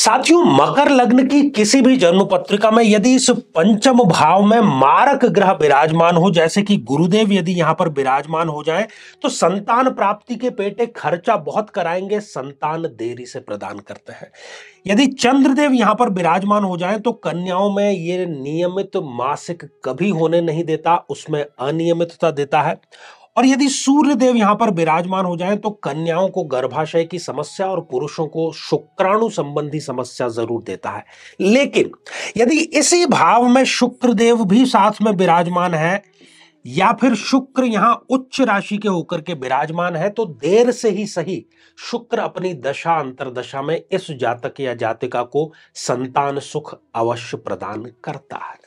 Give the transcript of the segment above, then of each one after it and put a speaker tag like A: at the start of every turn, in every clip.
A: साथियों, मकर लग्न की किसी भी जन्म पत्रिका में यदि इस पंचम भाव में मारक ग्रह विराजमान हो, जैसे कि गुरुदेव यदि यहां पर विराजमान हो जाए, तो संतान प्राप्ति के पेटे खर्चा बहुत कराएंगे, संतान देरी से प्रदान करते हैं। यदि चंद्रदेव यहां पर विराजमान हो जाए तो कन्याओं में ये नियमित मासिक कभी होने नहीं देता, उसमें अनियमितता देता है। और यदि सूर्य देव यहां पर विराजमान हो जाएं तो कन्याओं को गर्भाशय की समस्या और पुरुषों को शुक्राणु संबंधी समस्या जरूर देता है। लेकिन यदि इसी भाव में शुक्र देव भी साथ में विराजमान है या फिर शुक्र यहां उच्च राशि के होकर के विराजमान है तो देर से ही सही शुक्र अपनी दशा अंतरदशा में इस जातक या जातिका को संतान सुख अवश्य प्रदान करता है।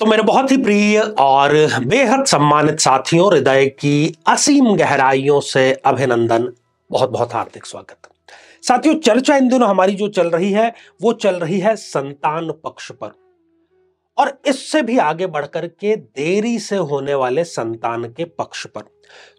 A: तो मेरे बहुत ही प्रिय और बेहद सम्मानित साथियों, हृदय की असीम गहराइयों से अभिनंदन, बहुत बहुत हार्दिक स्वागत। साथियों, चर्चा इन दिनों हमारी जो चल रही है वो चल रही है संतान पक्ष पर, और इससे भी आगे बढ़कर के देरी से होने वाले संतान के पक्ष पर।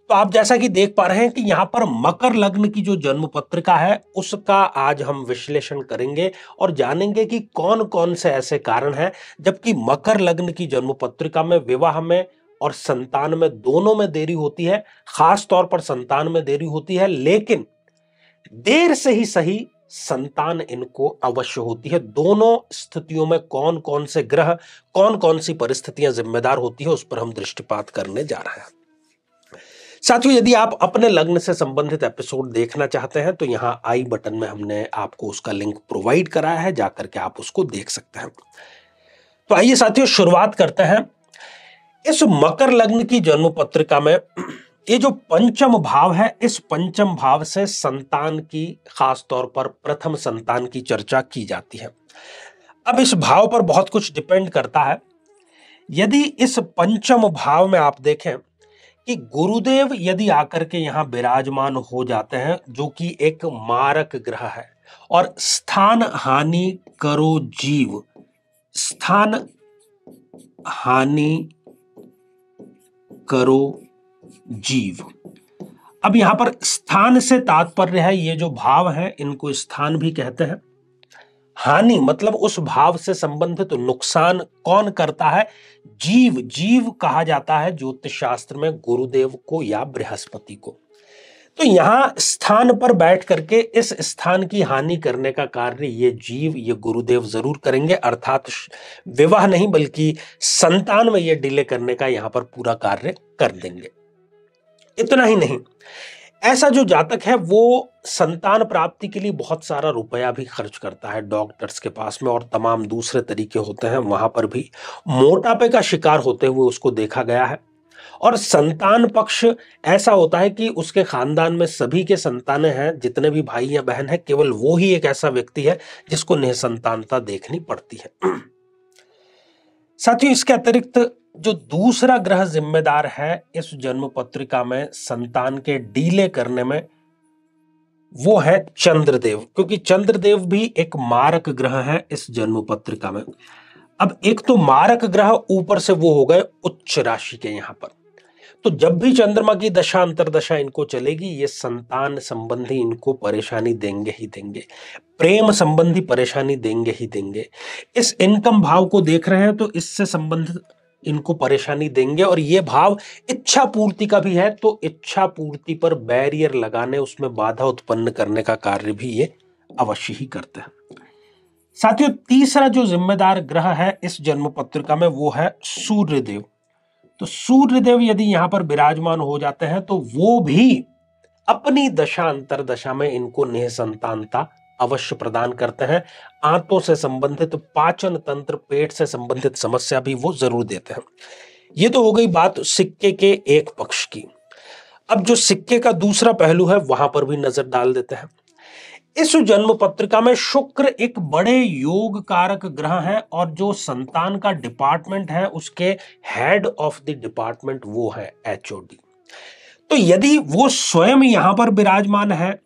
A: तो आप जैसा कि देख पा रहे हैं कि यहां पर मकर लग्न की जो जन्म पत्रिका है उसका आज हम विश्लेषण करेंगे और जानेंगे कि कौन कौन से ऐसे कारण हैं जबकि मकर लग्न की जन्म पत्रिका में विवाह में और संतान में दोनों में देरी होती है। खास तौर पर संतान में देरी होती है, लेकिन देर से ही सही संतान इनको अवश्य होती है। दोनों स्थितियों में कौन कौन से ग्रह, कौन कौन सी परिस्थितियां जिम्मेदार होती है, उस पर हम दृष्टिपात करने जा रहे हैं। साथियों, यदि आप अपने लग्न से संबंधित एपिसोड देखना चाहते हैं तो यहां आई बटन में हमने आपको उसका लिंक प्रोवाइड कराया है, जाकर के आप उसको देख सकते हैं। तो आइए साथियों, शुरुआत करते हैं। इस मकर लग्न की जन्म पत्रिका में ये जो पंचम भाव है, इस पंचम भाव से संतान की, खास तौर पर प्रथम संतान की चर्चा की जाती है। अब इस भाव पर बहुत कुछ डिपेंड करता है। यदि इस पंचम भाव में आप देखें कि गुरुदेव यदि आकर के यहां विराजमान हो जाते हैं, जो कि एक मारक ग्रह है, और स्थान हानि करो जीव, स्थान हानि करो जीव। अब यहां पर स्थान से तात्पर्य है, ये जो भाव है इनको स्थान भी कहते हैं। हानि मतलब उस भाव से संबंधित नुकसान कौन करता है? जीव। जीव कहा जाता है ज्योतिष शास्त्र में गुरुदेव को या बृहस्पति को। तो यहां स्थान पर बैठ करके इस स्थान की हानि करने का कार्य ये जीव, ये गुरुदेव जरूर करेंगे, अर्थात विवाह नहीं बल्कि संतान में ये डिले करने का यहां पर पूरा कार्य कर देंगे। इतना ही नहीं, ऐसा जो जातक है वो संतान प्राप्ति के लिए बहुत सारा रुपया भी खर्च करता है डॉक्टर्स के पास में, और तमाम दूसरे तरीके होते हैं, वहां पर भी मोटापे का शिकार होते हुए उसको देखा गया है। और संतान पक्ष ऐसा होता है कि उसके खानदान में सभी के संतानें हैं, जितने भी भाई या बहन हैं, केवल वो ही एक ऐसा व्यक्ति है जिसको निसंतानता देखनी पड़ती है। साथियों, इसके अतिरिक्त जो दूसरा ग्रह जिम्मेदार है इस जन्म पत्रिका में संतान के डीले करने में, वो है चंद्रदेव, क्योंकि चंद्रदेव भी एक मारक ग्रह है इस जन्म पत्रिका में। अब एक तो मारक ग्रह, ऊपर से वो हो गए उच्च राशि के यहां पर। तो जब भी चंद्रमा की दशा अंतरदशा इनको चलेगी, ये संतान संबंधी इनको परेशानी देंगे ही देंगे, प्रेम संबंधी परेशानी देंगे ही देंगे। इस इनकम भाव को देख रहे हैं तो इससे संबंधित इनको परेशानी देंगे, और ये भाव इच्छा पूर्ति का भी है, तो इच्छा पूर्ति पर बैरियर लगाने, उसमें बाधा उत्पन्न करने का कार्य भी ये अवश्य ही करते हैं। साथियों, तीसरा जो जिम्मेदार ग्रह है इस जन्म पत्रिका में वो है सूर्यदेव। तो सूर्यदेव यदि यहां पर विराजमान हो जाते हैं तो वो भी अपनी दशा अंतरदशा में इनको निसंतानता अवश्य प्रदान करते हैं। आंतों से संबंधित, पाचन तंत्र, पेट से संबंधित समस्या भी वो जरूर देते हैं। ये तो हो गई बात सिक्के के एक पक्ष की। अब जो सिक्के का दूसरा पहलू है वहां पर भी नजर डाल देते हैं। इस जन्म पत्रिका में शुक्र एक बड़े योग कारक ग्रह है और जो संतान का डिपार्टमेंट है उसके हेड ऑफ द डिपार्टमेंट वो है HOD। तो यदि वो स्वयं यहां पर विराजमान है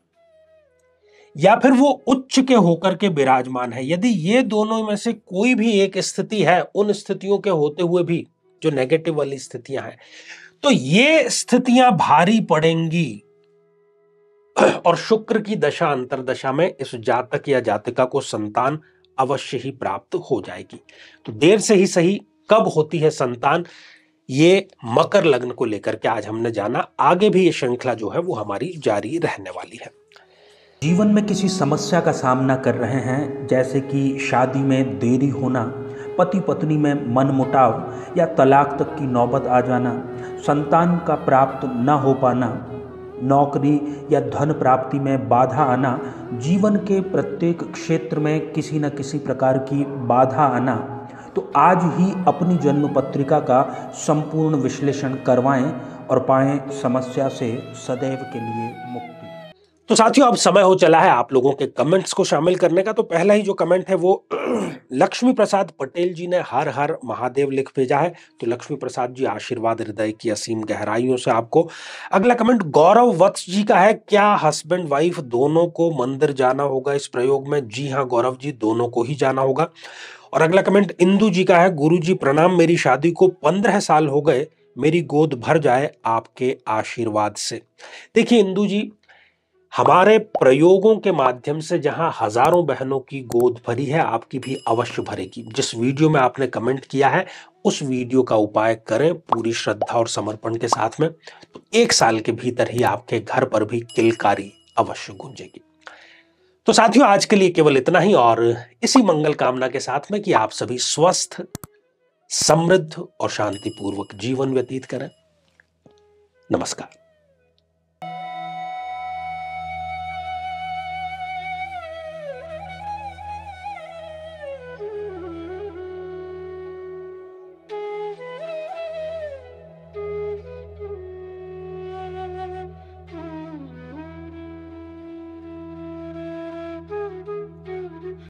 A: या फिर वो उच्च के होकर के विराजमान है, यदि ये दोनों में से कोई भी एक स्थिति है, उन स्थितियों के होते हुए भी जो नेगेटिव वाली स्थितियां हैं, तो ये स्थितियां भारी पड़ेंगी और शुक्र की दशा अंतरदशा में इस जातक या जातिका को संतान अवश्य ही प्राप्त हो जाएगी। तो देर से ही सही, कब होती है संतान, ये मकर लग्न को लेकर के आज हमने जाना। आगे भी ये श्रृंखला जो है वो हमारी जारी रहने वाली है।
B: जीवन में किसी समस्या का सामना कर रहे हैं, जैसे कि शादी में देरी होना, पति पत्नी में मनमुटाव या तलाक तक की नौबत आ जाना, संतान का प्राप्त न हो पाना, नौकरी या धन प्राप्ति में बाधा आना, जीवन के प्रत्येक क्षेत्र में किसी न किसी प्रकार की बाधा आना, तो आज ही अपनी जन्म पत्रिका का संपूर्ण विश्लेषण करवाएं और पाएं समस्या से सदैव के लिए मुक्ति।
A: तो साथियों, अब समय हो चला है आप लोगों के कमेंट्स को शामिल करने का। तो पहला ही जो कमेंट है वो लक्ष्मी प्रसाद पटेल जी ने हर हर महादेव लिख भेजा है। तो लक्ष्मी प्रसाद जी, आशीर्वाद हृदय की असीम गहराइयों से आपको। अगला कमेंट गौरव वत्स जी का है, क्या हस्बैंड वाइफ दोनों को मंदिर जाना होगा इस प्रयोग में? जी हाँ गौरव जी, दोनों को ही जाना होगा। और अगला कमेंट इंदु जी का है, गुरु जी प्रणाम, मेरी शादी को 15 साल हो गए, मेरी गोद भर जाए आपके आशीर्वाद से। देखिए इंदु जी, हमारे प्रयोगों के माध्यम से जहां हजारों बहनों की गोद भरी है, आपकी भी अवश्य भरेगी। जिस वीडियो में आपने कमेंट किया है उस वीडियो का उपाय करें पूरी श्रद्धा और समर्पण के साथ में, तो 1 साल के भीतर ही आपके घर पर भी किलकारी अवश्य गूंजेगी। तो साथियों, आज के लिए केवल इतना ही, और इसी मंगल कामना के साथ में कि आप सभी स्वस्थ, समृद्ध और शांतिपूर्वक जीवन व्यतीत करें। नमस्कार।